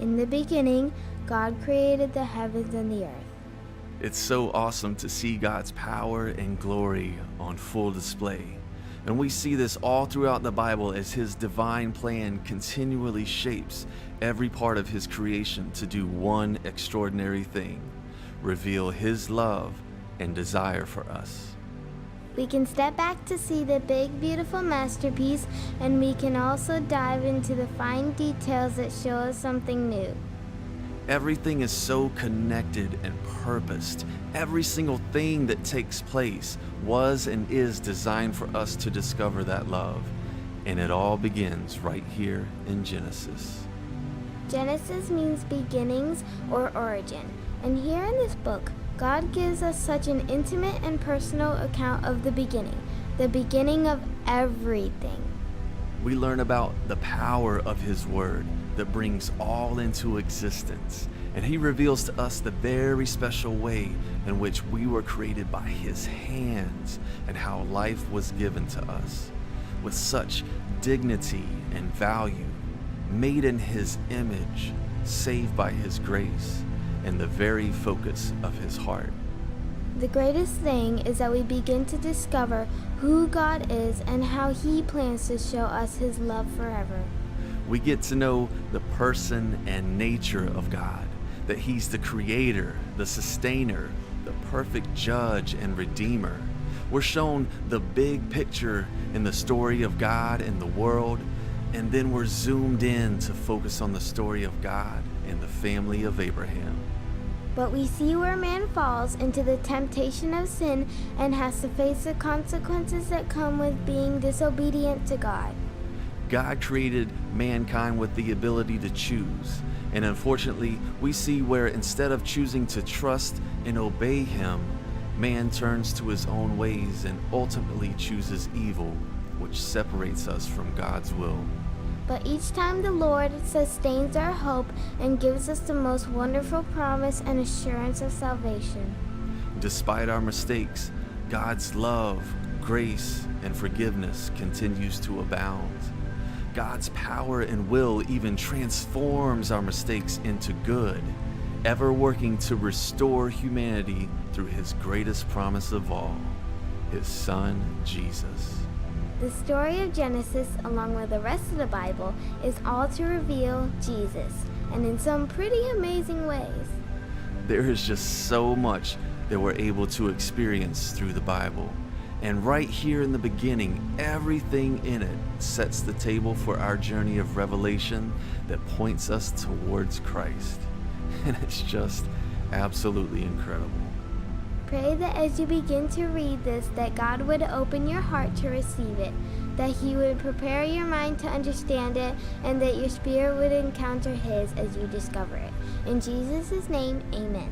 In the beginning, God created the heavens and the earth. It's so awesome to see God's power and glory on full display. And we see this all throughout the Bible as His divine plan continually shapes every part of His creation to do one extraordinary thing: reveal His love and desire for us. We can step back to see the big, beautiful masterpiece, and we can also dive into the fine details that show us something new. Everything is so connected and purposed. Every single thing that takes place was and is designed for us to discover that love. And it all begins right here in Genesis. Genesis means beginnings or origin. And here in this book, God gives us such an intimate and personal account of the beginning of everything. We learn about the power of His Word that brings all into existence. And He reveals to us the very special way in which we were created by His hands and how life was given to us with such dignity and value, made in His image, saved by His grace, and the very focus of His heart. The greatest thing is that we begin to discover who God is and how He plans to show us His love forever. We get to know the person and nature of God, that He's the creator, the sustainer, the perfect judge and redeemer. We're shown the big picture in the story of God and the world, and then we're zoomed in to focus on the story of God and the family of Abraham. But we see where man falls into the temptation of sin and has to face the consequences that come with being disobedient to God. God created mankind with the ability to choose. And unfortunately, we see where instead of choosing to trust and obey Him, man turns to his own ways and ultimately chooses evil, which separates us from God's will. But each time the Lord sustains our hope and gives us the most wonderful promise and assurance of salvation. Despite our mistakes, God's love, grace, and forgiveness continues to abound. God's power and will even transforms our mistakes into good, ever working to restore humanity through His greatest promise of all, His Son, Jesus. The story of Genesis, along with the rest of the Bible, is all to reveal Jesus, and in some pretty amazing ways. There is just so much that we're able to experience through the Bible. And right here in the beginning, everything in it sets the table for our journey of revelation that points us towards Christ. And it's just absolutely incredible. Pray that as you begin to read this, that God would open your heart to receive it, that He would prepare your mind to understand it, and that your spirit would encounter His as you discover it. In Jesus' name, amen.